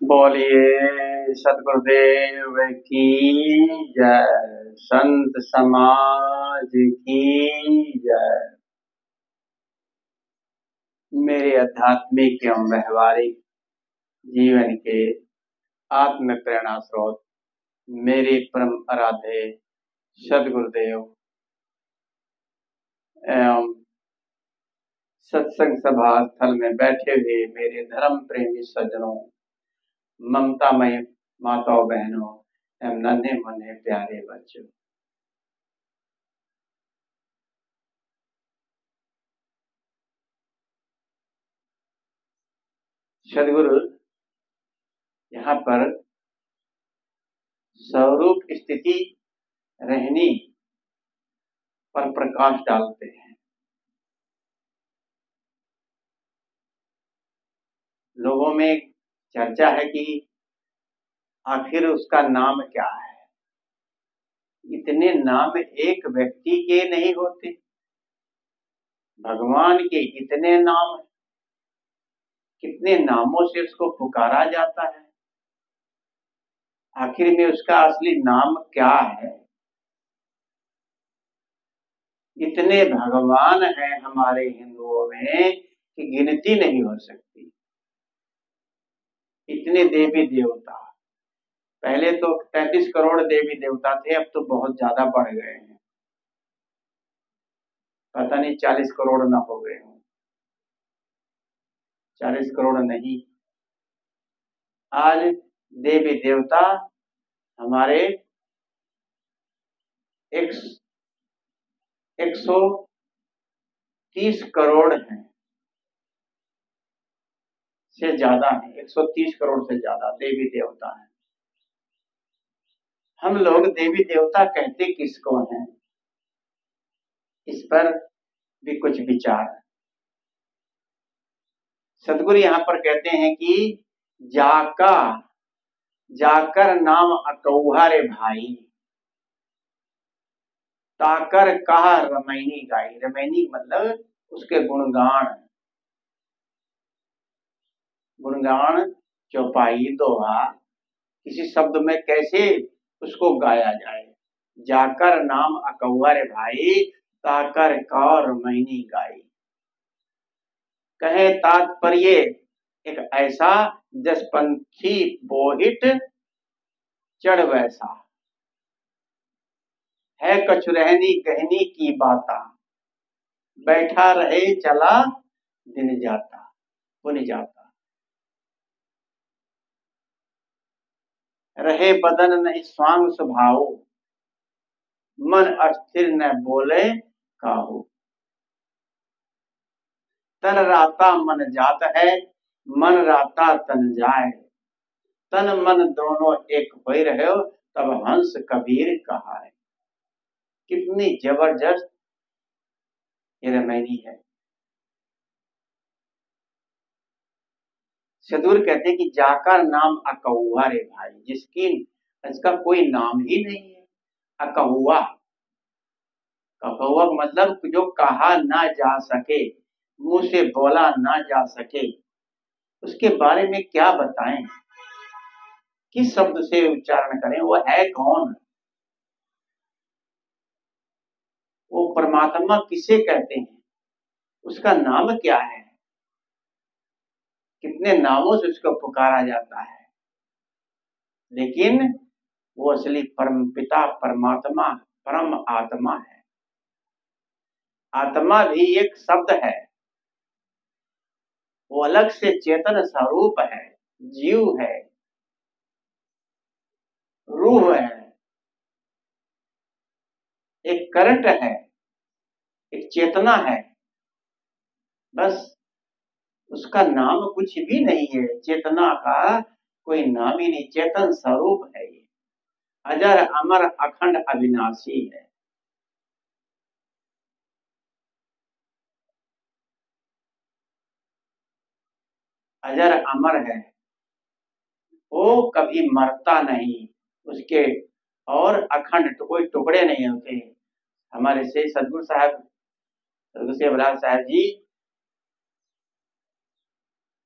बोलिए सदगुरुदेव की जय, संत समाज की जय। मेरे आध्यात्मिक एवं व्यवहारिक जीवन के आत्म प्रेरणा स्रोत मेरे परम आराध्य सदगुरुदेव एवं सत्संग सभा स्थल में बैठे हुए मेरे धर्म प्रेमी सज्जनों, ममतामय माताओं बहनों एवं नन्हे मुन्ने प्यारे बच्चों, सदगुरु यहाँ पर स्वरूप स्थिति रहनी पर प्रकाश डालते हैं। लोगों में चर्चा है कि आखिर उसका नाम क्या है। इतने नाम एक व्यक्ति के नहीं होते, भगवान के इतने नाम, कितने नामों से उसको पुकारा जाता है। आखिर में उसका असली नाम क्या है? इतने भगवान हैं हमारे हिंदुओं में कि गिनती नहीं हो सकती। इतने देवी देवता, पहले तो 33 करोड़ देवी देवता थे, अब तो बहुत ज्यादा बढ़ गए हैं। पता नहीं 40 करोड़ ना हो गए हों। 40 करोड़ नहीं, आज देवी देवता हमारे 130 करोड़ हैं, से ज्यादा है। 130 करोड़ से ज्यादा देवी देवता हैं। हम लोग देवी देवता कहते किसको हैं, इस पर भी कुछ विचार है। सदगुरु यहाँ पर कहते हैं कि जाकर नाम अकौहा रे भाई, ताकर कहा रमैनी गाई। रमैनी मतलब उसके गुणगान, चौपाई, दोहा, किसी शब्द में कैसे उसको गाया जाए। जाकर नाम अकौहा रे भाई, ताकर कहा रमैनी गाई। कहे तात्पर्य एक ऐसा, जस पंथी बोहिट चढ़ वैसा, है कछु रहनी कहनी की बाता, बैठा रहे चला दिन जाता पुन जाता। रहे बदन नहीं स्वांग स्वभाव, मन अस्थिर न बोले काहू। तन राता मन जात है, मन राता तन जाए, तन मन दोनों एक हो रहे हो, तब हंस कबीर कहा है। कितनी जबरदस्त ये रमैनी है। सदगुरु कहते हैं कि जाकर नाम अकौहा रे भाई, इसका कोई नाम ही नहीं है। अकहुआ, कहुआ मतलब जो कहा ना जा सके, मुंह से बोला ना जा सके, उसके बारे में क्या बताएं, किस शब्द से उच्चारण करें। वो है कौन? वो परमात्मा किसे कहते हैं? उसका नाम क्या है? कितने नामों से उसको पुकारा जाता है। लेकिन वो असली परम पिता परमात्मा परम आत्मा है। आत्मा भी एक शब्द है, वो अलग से चेतन स्वरूप है, जीव है, रूह है, एक करंट है, एक चेतना है। बस उसका नाम कुछ भी नहीं है। चेतना का कोई नाम ही नहीं, चेतन स्वरूप है। ये अजर अमर अखंड अविनाशी है। अजर अमर है, वो कभी मरता नहीं, उसके और अखंड कोई टुकड़े नहीं होते। हमारे से सदगुरु साहब, सदगुरु सेवलाल साहब जी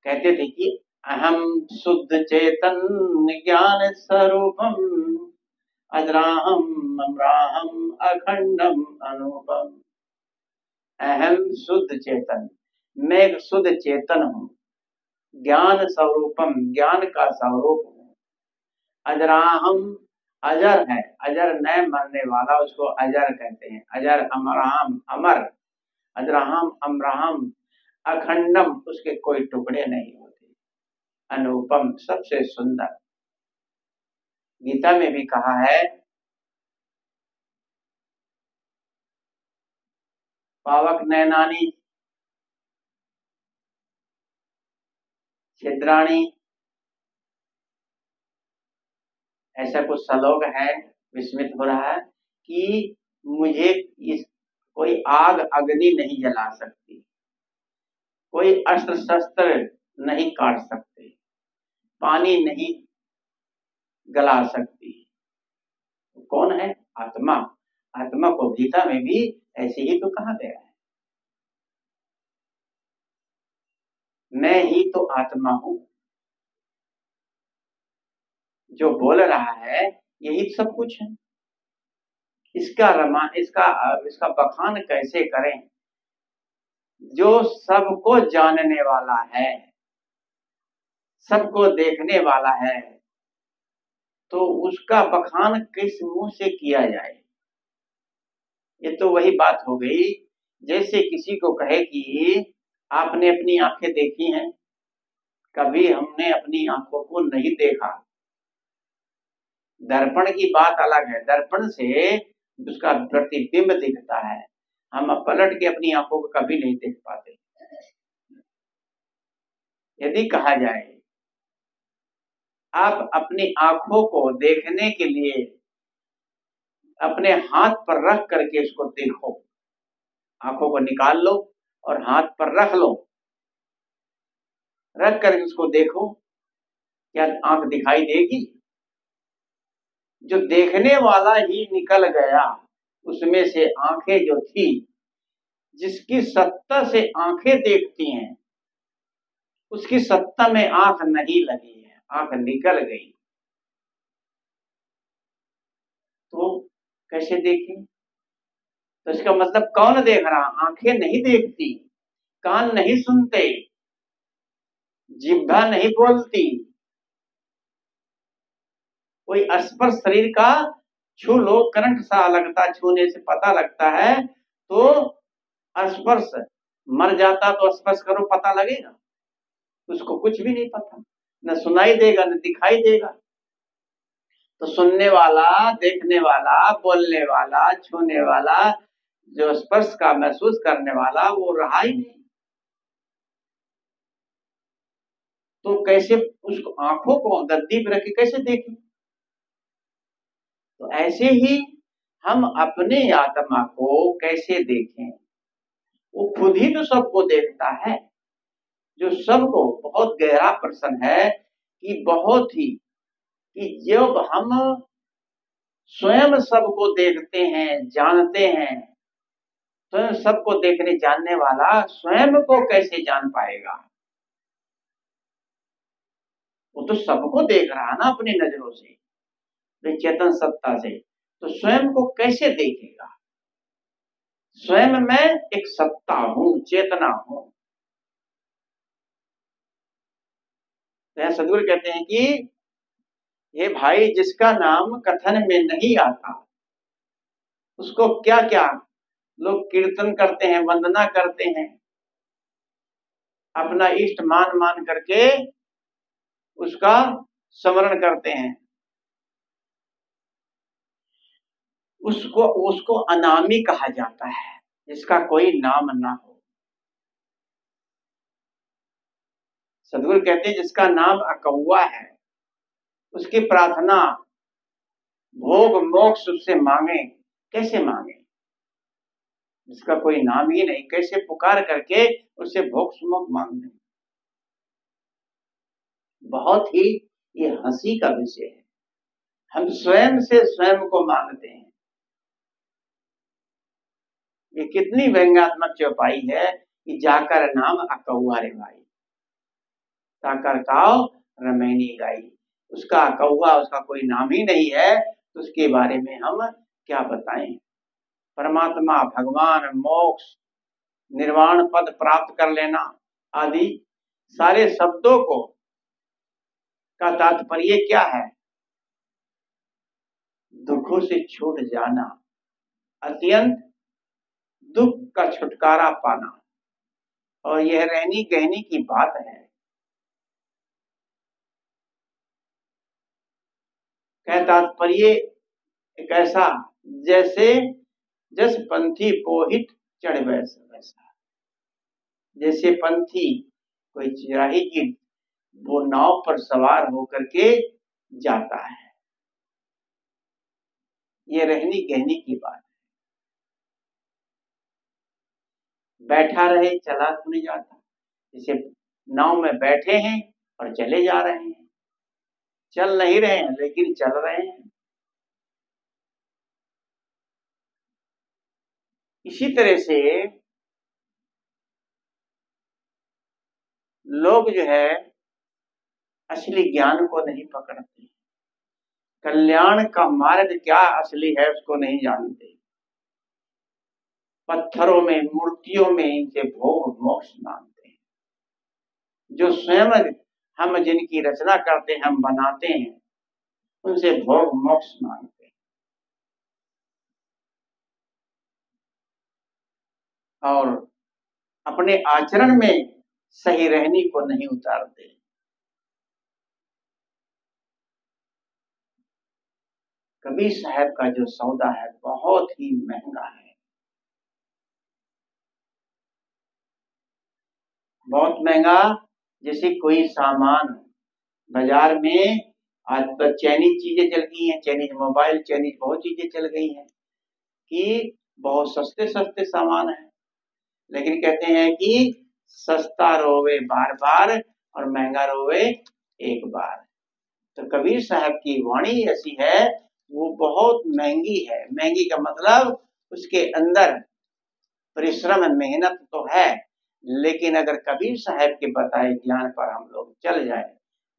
कहते थे कि अहम शुद्ध चेतन ज्ञान स्वरूपम अजराहम अमराहम अखंडम अनूपम। अहम शुद्ध चेतन, मैं एक शुद्ध चेतन हूँ। ज्ञान स्वरूपम, ज्ञान का स्वरूप हूँ। अजराहम, अजर है, अजर न मरने वाला उसको अजर कहते हैं। अजर, अमराहम, अमर। अजराहम अमराहम, अखंडम, उसके कोई टुकड़े नहीं होते। अनुपम, सबसे सुंदर। गीता में भी कहा है, पावक नैनानी छिद्राणी, ऐसा कुछ श्लोक है। विस्मित हो रहा है कि मुझे इस कोई आग अग्नि नहीं जला सकती, कोई अस्त्र शस्त्र नहीं काट सकते, पानी नहीं गला सकती। कौन है? आत्मा। आत्मा को गीता में भी ऐसे ही तो कहा गया है, मैं ही तो आत्मा हूं। जो बोल रहा है यही सब कुछ है। इसका बखान कैसे करें? जो सबको जानने वाला है, सबको देखने वाला है, तो उसका बखान किस मुंह से किया जाए? ये तो वही बात हो गई जैसे किसी को कहे कि आपने अपनी आंखें देखी हैं? कभी हमने अपनी आंखों को नहीं देखा। दर्पण की बात अलग है, दर्पण से उसका प्रतिबिंब दिखता है, हम पलट के अपनी आंखों को कभी नहीं देख पाते। यदि कहा जाए आप अपनी आंखों को देखने के लिए अपने हाथ पर रख करके इसको देखो, आंखों को निकाल लो और हाथ पर रख लो, रख कर उसको देखो, क्या आंख दिखाई देगी? जो देखने वाला ही निकल गया, उसमें से आंखें जो थी, जिसकी सत्ता से आंखें देखती हैं, उसकी सत्ता में आंख नहीं लगी है, आंख निकल गई। तो कैसे देखें? तो इसका मतलब कौन देख रहा? आंखें नहीं देखती, कान नहीं सुनते, जिह्वा नहीं बोलती, कोई स्पर्श शरीर का छू लो, करंट सा लगता, छूने से पता लगता है, तो स्पर्श। मर जाता तो स्पर्श करो, पता लगेगा? उसको कुछ भी नहीं पता, न सुनाई देगा न दिखाई देगा। तो सुनने वाला, देखने वाला, बोलने वाला, छूने वाला, जो स्पर्श का महसूस करने वाला, वो रहा ही नहीं। तो कैसे उसको आंखों को गद्दी पर रख के कैसे देखें? तो ऐसे ही हम अपने आत्मा को कैसे देखें? वो खुद ही तो सबको देखता है। जो सबको बहुत गहरा प्रश्न है कि बहुत ही, कि जब हम स्वयं सबको देखते हैं, जानते हैं, स्वयं सबको देखने जानने वाला स्वयं को कैसे जान पाएगा? वो तो सबको देख रहा है ना अपनी नजरों से, चेतन सत्ता से, तो स्वयं को कैसे देखेगा? स्वयं मैं एक सत्ता हूं, चेतना हूं। तो सदगुरु कहते हैं कि ये भाई, जिसका नाम कथन में नहीं आता, उसको क्या क्या लोग कीर्तन करते हैं, वंदना करते हैं, अपना इष्ट मान मान करके उसका स्मरण करते हैं, उसको उसको अनामी कहा जाता है, जिसका कोई नाम ना हो। सदगुरु कहते हैं जिसका नाम अकौवा है, उसकी प्रार्थना भोग मोक्ष उससे मांगे। कैसे मांगे? जिसका कोई नाम ही नहीं, कैसे पुकार करके उससे भोग मोक्ष मांगने? बहुत ही ये हंसी का विषय है। हम स्वयं से स्वयं को मांगते हैं। ये कितनी व्यंग्यात्मक चौपाई है कि जाकर नाम अकौवा रे भाई। साकर काव रमैनी गाई। उसका कौवा, उसका कोई नाम ही नहीं है, तो उसके बारे में हम क्या बताएं। परमात्मा, भगवान, मोक्ष, निर्वाण पद प्राप्त कर लेना आदि सारे शब्दों को का तात्पर्य क्या है? दुखों से छूट जाना, अत्यंत दुख का छुटकारा पाना, और यह रहनी कहनी की बात है। क्या तात्पर्य? एक ऐसा जैसे जस पंथी पोहित चढ़ वैसा, जैसे पंथी कोई चिराही की वो नाव पर सवार होकर के जाता है, ये रहनी कहनी की बात है। बैठा रहे चला तो नहीं जाता, जैसे नाव में बैठे हैं और चले जा रहे हैं, चल नहीं रहे हैं लेकिन चल रहे हैं। इसी तरह से लोग जो है असली ज्ञान को नहीं पकड़ते, कल्याण का मार्ग क्या असली है उसको नहीं जानते, पत्थरों में मूर्तियों में इनसे भोग मोक्ष मांगते हैं। जो स्वयं हम जिनकी रचना करते हैं, हम बनाते हैं, उनसे भोग मोक्ष मांगते हैं और अपने आचरण में सही रहनी को नहीं उतारते। कबीर साहब का जो सौदा है बहुत ही महंगा है, बहुत महंगा। जैसे कोई सामान बाजार में, आज तो चाइनीज चीजें चल गई हैं, चाइनीज मोबाइल, चाइनीज बहुत चीजें चल गई हैं कि बहुत सस्ते सस्ते सामान है, लेकिन कहते हैं कि सस्ता रोवे बार बार और महंगा रोवे एक बार। तो कबीर साहब की वाणी ऐसी है, वो बहुत महंगी है। महंगी का मतलब उसके अंदर परिश्रम मेहनत तो है, लेकिन अगर कबीर साहब के बताए ज्ञान पर हम लोग चल जाए,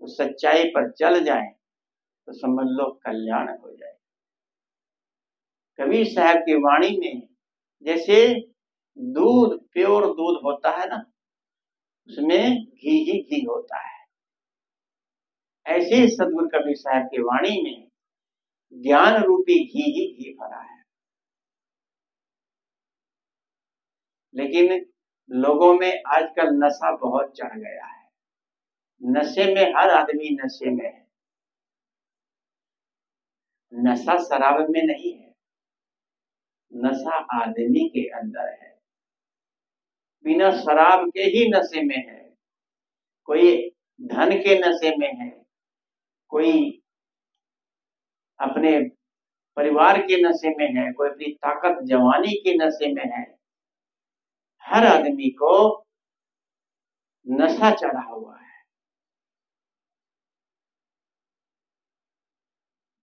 उस सच्चाई पर चल जाए, तो समझ लो कल्याण हो जाए। कबीर साहब की वाणी में जैसे दूध, प्योर दूध होता है ना, उसमें घी ही घी होता है, ऐसे ही सदगुरु कबीर साहब की वाणी में ज्ञान रूपी घी ही घी भरा है। लेकिन लोगों में आजकल नशा बहुत चढ़ गया है, नशे में हर आदमी नशे में है। नशा शराब में नहीं है, नशा आदमी के अंदर है, बिना शराब के ही नशे में है। कोई धन के नशे में है, कोई अपने परिवार के नशे में है, कोई अपनी ताकत जवानी के नशे में है। हर आदमी को नशा चढ़ा हुआ है।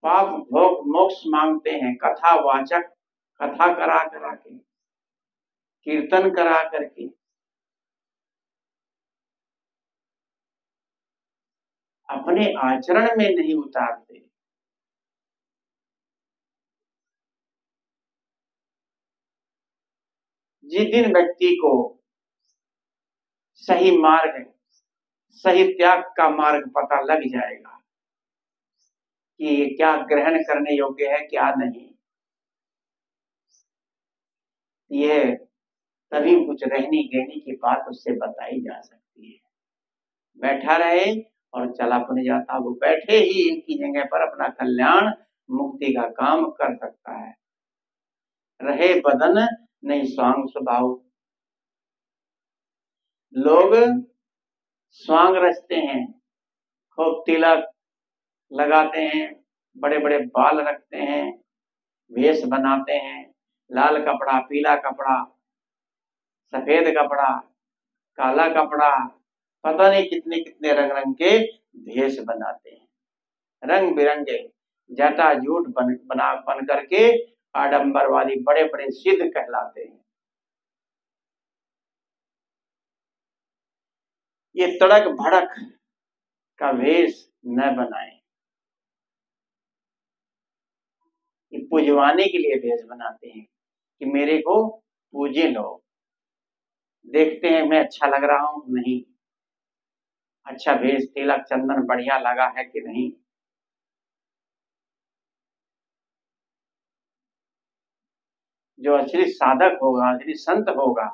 पाप भोग मोक्ष मांगते हैं, कथा वाचक, कथा करा करा के, कीर्तन करा करके, अपने आचरण में नहीं उतारते। जिस दिन व्यक्ति को सही मार्ग, सही त्याग का मार्ग पता लग जाएगा कि क्या ग्रहण करने योग्य है क्या नहीं, यह तभी कुछ रहनी गहनी की बात उससे बताई जा सकती है। बैठा रहे और चला पुन जाता, वो बैठे ही एक ही जगह पर अपना कल्याण मुक्ति का काम कर सकता है। रहे बदन नहीं स्वांग स्वभाव। लोग स्वांग रचते हैं, खूब तिलक लगाते हैं, बड़े बड़े बाल रखते हैं, वेश बनाते हैं, लाल कपड़ा, पीला कपड़ा, सफेद कपड़ा, काला कपड़ा, पता नहीं कितने कितने रंग रंग के भेष बनाते हैं, रंग बिरंगे जटा जूट बन करके आडंबरवादी बड़े बड़े सिद्ध कहलाते हैं। ये तड़क भड़क का वेश न बनाए। ये पूजवाने के लिए वेश बनाते हैं कि मेरे को पूजे लोग, देखते हैं मैं अच्छा लग रहा हूं नहीं, अच्छा वेश तिलक चंदन बढ़िया लगा है कि नहीं। जो असली साधक होगा, असली संत होगा,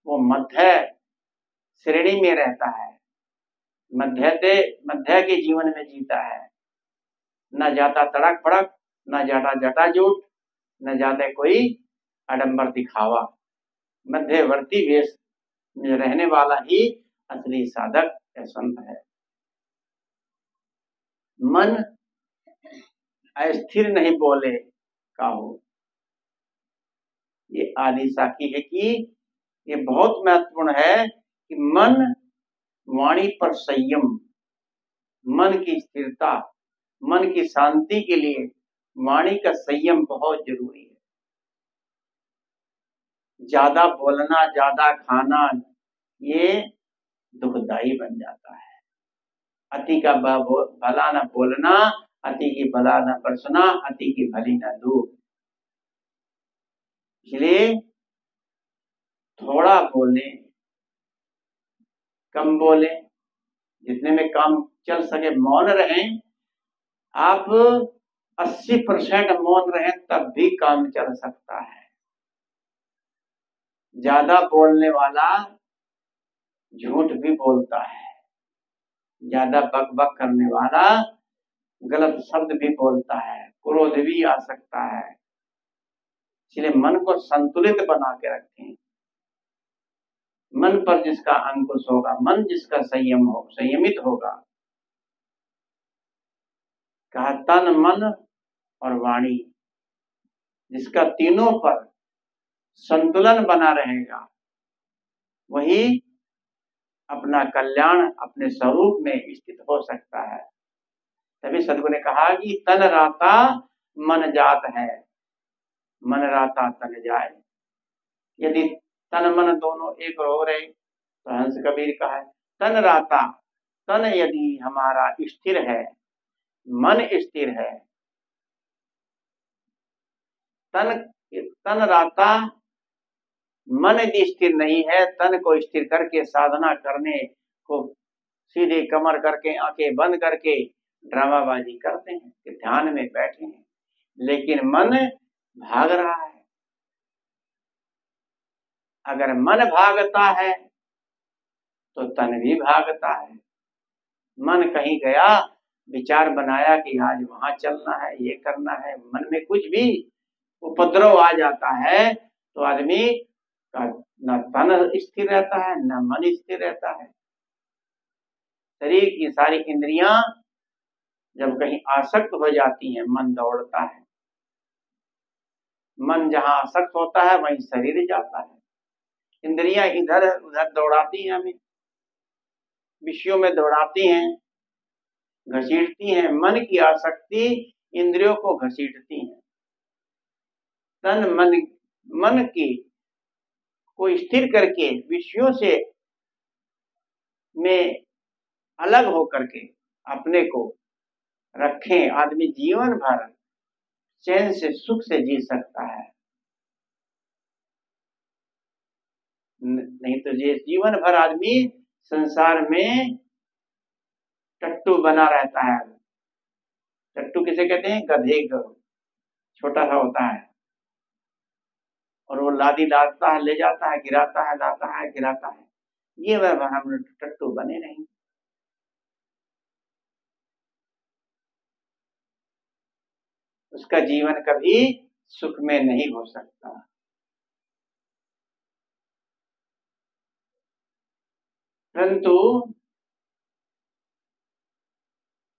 वो मध्य श्रेणी में रहता है, मध्य के जीवन में जीता है, न जाता तड़क फड़क, न जाता जटाजूट, न जाता कोई आडंबर दिखावा। मध्यवर्ती वेश में रहने वाला ही असली साधक या संत है। मन अस्थिर नहीं बोले काहू, ये आदि साखी है कि ये बहुत महत्वपूर्ण है कि मन वाणी पर संयम, मन की स्थिरता, मन की शांति के लिए वाणी का संयम बहुत जरूरी है। ज्यादा बोलना, ज्यादा खाना, ये दुखदाई बन जाता है। अति का भला न बोलना, अति की भला न परसना, अति की भली न दूर। इसलिए थोड़ा बोले, कम बोले, जितने में काम चल सके मौन रहें। आप 80% मौन रहें तब भी काम चल सकता है। ज्यादा बोलने वाला झूठ भी बोलता है, ज्यादा बक बक करने वाला गलत शब्द भी बोलता है, क्रोध भी आ सकता है। इसलिए मन को संतुलित बना के रखें। मन पर जिसका अंकुश होगा, मन जिसका संयमित होगा, कहा तन मन और वाणी, जिसका तीनों पर संतुलन बना रहेगा, वही अपना कल्याण अपने स्वरूप में स्थित हो सकता है। तभी सद्गुरु ने कहा कि तन राता मन जात है, मन राता तन जाए। यदि तन मन दोनों एक हो रहे तो हंस कबीर कहा है तन राता, तन यदि हमारा स्थिर है, मन स्थिर है, तन राता, मन यदि स्थिर नहीं है, तन को स्थिर करके साधना करने को सीधे कमर करके आंखें बंद करके ड्रामाबाजी करते हैं कि ध्यान में बैठे हैं, लेकिन मन भाग रहा है। अगर मन भागता है तो तन भी भागता है। मन कहीं गया, विचार बनाया कि आज वहां चलना है, ये करना है, मन में कुछ भी उपद्रव आ जाता है तो आदमी का न तन स्थिर रहता है, न मन स्थिर रहता है। शरीर की सारी इंद्रियां जब कहीं आसक्त हो जाती हैं, मन दौड़ता है। मन जहां आसक्त होता है वहीं शरीर जाता है। इंद्रियां इधर उधर दौड़ाती हैं, हमें विषयों में दौड़ाती हैं, घसीटती हैं। मन की आसक्ति इंद्रियों को घसीटती हैं। तन मन की को स्थिर करके विषयों से में अलग होकर के अपने को रखें, आदमी जीवन भर चैन से सुख से जी सकता है। नहीं तो ये जीवन भर आदमी संसार में टट्टू बना रहता है। टट्टू किसे कहते हैं? गधे को, छोटा सा होता है और वो लादी लाता है, ले जाता है, गिराता है, लाता है, गिराता है। ये वह हम टट्टू बने नहीं। उसका जीवन कभी सुख में नहीं हो सकता। परंतु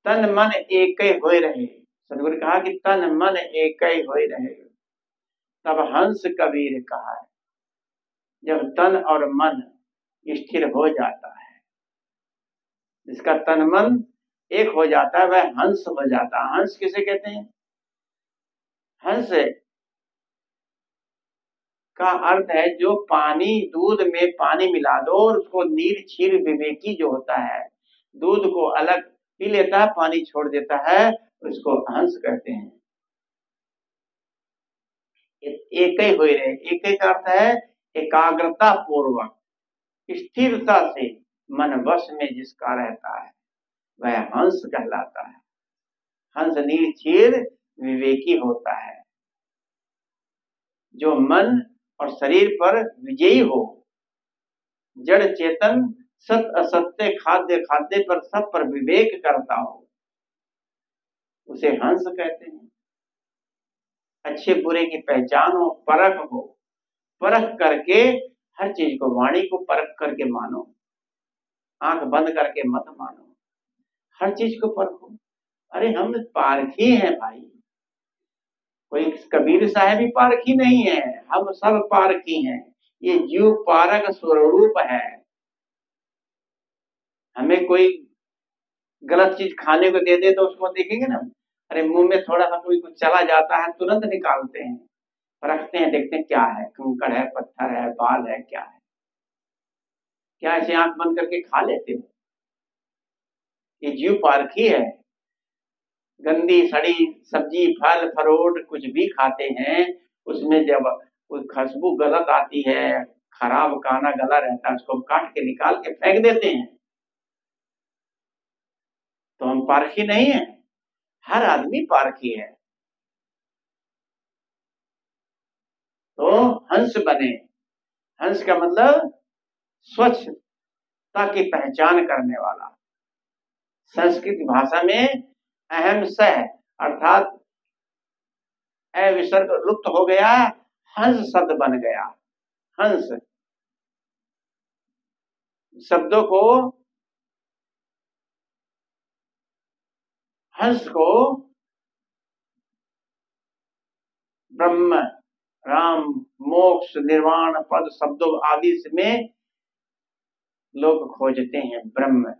तन मन एक होए रहे, सदगुरु कहा कि तन मन एक होए रहे, तब हंस कबीर कहा है। जब तन और मन स्थिर हो जाता है, जिसका तन मन एक हो जाता है, वह हंस हो जाता है। हंस किसे कहते हैं? हंस का अर्थ है जो पानी, दूध में पानी मिला दो और उसको नीर क्षीर विवेकी जो होता है, दूध को अलग पी लेता है, पानी छोड़ देता है, उसको हंस कहते हैं। एक ही हो रहे, एक ही का अर्थ है एकाग्रता पूर्वक स्थिरता से मन वश में जिसका रहता है वह हंस कहलाता है। हंस निश्चल विवेकी होता है, जो मन और शरीर पर विजयी हो, जड़ चेतन सत असत्य खाद्य खाद्य पर सब पर विवेक करता हो, उसे हंस कहते हैं। अच्छे बुरे की पहचान हो, परख हो, परख करके हर चीज को, वाणी को परख करके मानो, आंख बंद करके मत मानो, हर चीज को परखो। अरे हम पारखी हैं भाई, कोई कबीर साहब भी पारखी नहीं है, हम सब पारखी हैं। ये जीव पारक स्वरूप है। हमें कोई गलत चीज खाने को दे दे तो उसको देखेंगे ना, अरे मुंह में थोड़ा सा कोई कुछ चला जाता है तुरंत निकालते हैं, रखते हैं, देखते हैं क्या है, कंकड़ है, पत्थर है, बाल है, क्या है, क्या ऐसे आंख बंद करके खा लेते हैं? ये जीव पारखी है। गंदी सड़ी सब्जी फल फ्रूट कुछ भी खाते हैं, उसमें जब कोई खुशबू गलत आती है, खराब खाना गला रहता है, उसको काट के निकाल के फेंक देते हैं। तो हम पारखी नहीं है? हर आदमी पारखी है। तो हंस बने। हंस का मतलब स्वच्छता की पहचान करने वाला। संस्कृत भाषा में अहम स अर्थात विसर्ग लुप्त हो गया, हंस शब्द बन गया। हंस शब्दों को, हंस को ब्रह्म, राम, मोक्ष, निर्वाण पद शब्दों आदि में लोग खोजते हैं। ब्रह्म,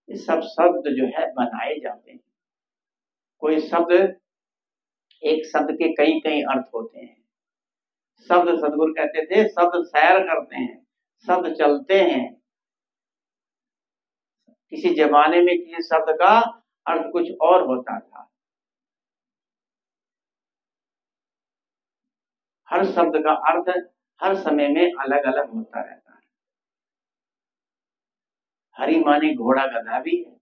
ये सब शब्द जो है बनाए जाते हैं। कोई शब्द, एक शब्द के कई कई अर्थ होते हैं। शब्द, सदगुरु कहते थे, शब्द सैर करते हैं, शब्द चलते हैं। किसी जमाने में किसी शब्द का अर्थ कुछ और होता था। हर शब्द का अर्थ हर समय में अलग अलग होता रहता है। हरि माने घोड़ा गधा भी है,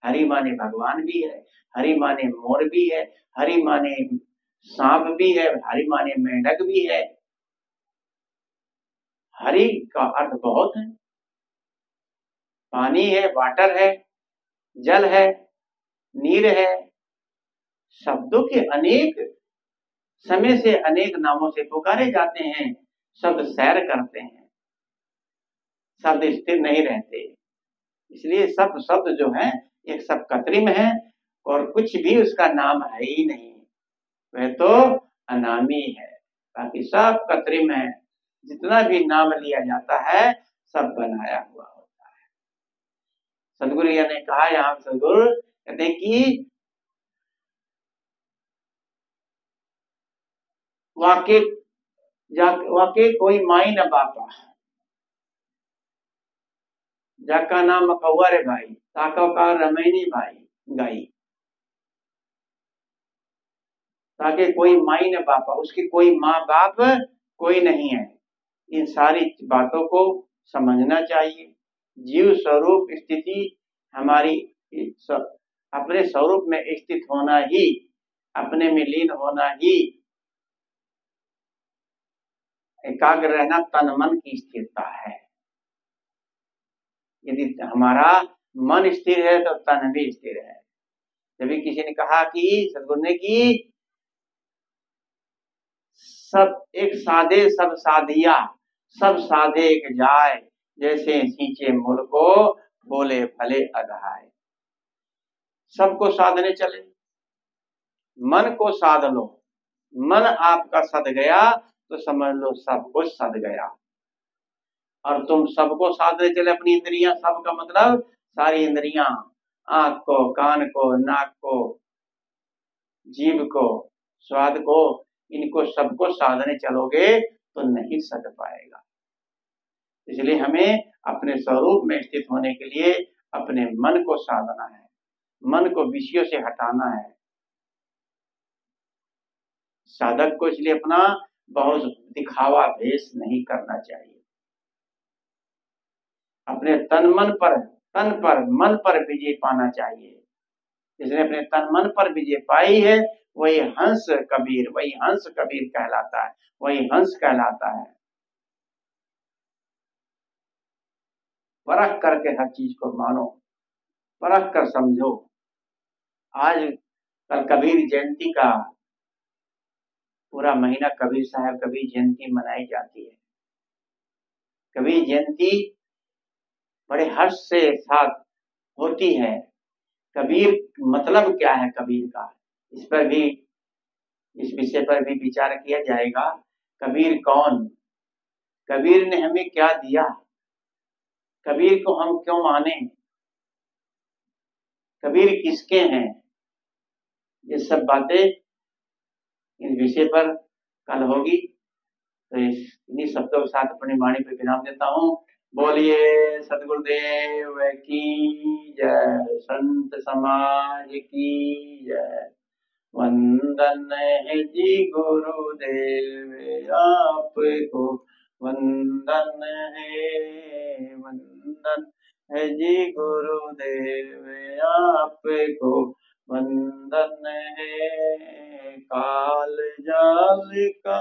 हरि माने भगवान भी है, हरि माने मोर भी है, हरि माने सांप भी है, हरि माने मेंढक भी है। हरि का अर्थ बहुत है। पानी है, वाटर है, जल है, नीर है। शब्दों के अनेक समय से अनेक नामों से पुकारे जाते हैं। शब्द सैर करते हैं, शब्द स्थिर नहीं रहते। इसलिए सब शब्द जो है एक सब कृत्रिम है और कुछ भी उसका नाम है ही नहीं, वह तो अनामी है। बाकी सब कृत्रिम है। जितना भी नाम लिया जाता है सब बनाया हुआ होता है। सदगुरु ने कहा, यहाँ सदगुरु कहते हैं कि वाके कोई माई न बापा, जाका नाम मकौआ रे भाई, ताका का रमैनी भाई गाई। ताकि कोई माई न बापा, उसकी कोई माँ बाप कोई नहीं है। इन सारी बातों को समझना चाहिए। जीव स्वरूप स्थिति हमारी अपने स्वरूप में स्थित होना ही, अपने में लीन होना ही, एकाग्र रहना तन मन की स्थिरता है। यदि हमारा मन स्थिर है तो तन भी स्थिर है। जब भी किसी ने कहा कि सदगुरु ने कि सब एक साधे सब साधिया, सब साधे एक जाए, जैसे सींचे मूल को बोले फले अधाय। सबको साधने चले, मन को साध लो। मन आपका सद गया तो समझ लो सब कुछ सद गया। और तुम सबको साधने चले, अपनी इंद्रियां, सब का मतलब सारी इंद्रियां, आंख को, कान को, नाक को, जीभ को, स्वाद को, इनको सबको साधने चलोगे तो नहीं सद पाएगा। इसलिए हमें अपने स्वरूप में स्थित होने के लिए अपने मन को साधना है, मन को विषयों से हटाना है। साधक को इसलिए अपना बहुत दिखावा भेष नहीं करना चाहिए। अपने मन पर विजय पाना चाहिए। जिसने अपने तन मन पर विजय पाई है वही हंस कबीर कहलाता है, वही हंस कहलाता है। परख करके हर चीज को मानो, परख कर समझो। आज कल कबीर जयंती का पूरा महीना कबीर साहब कबीर जयंती मनाई जाती है। कबीर जयंती बड़े हर्ष से साथ होती है। कबीर मतलब क्या है कबीर का, इस पर भी, इस विषय पर भी विचार किया जाएगा। कबीर कौन, कबीर ने हमें क्या दिया, कबीर को हम क्यों माने, कबीर किसके हैं, ये सब बातें इस विषय पर कल होगी। तो इन्हीं शब्दों के साथ अपनी वाणी पर विराम देता हूँ। बोलिए सदगुरुदेव की जय, संत समाज की जय। वंदन है जी गुरुदेव आपको, वंदन है जी गुरुदेव आपको, वंदन है। काल जाल का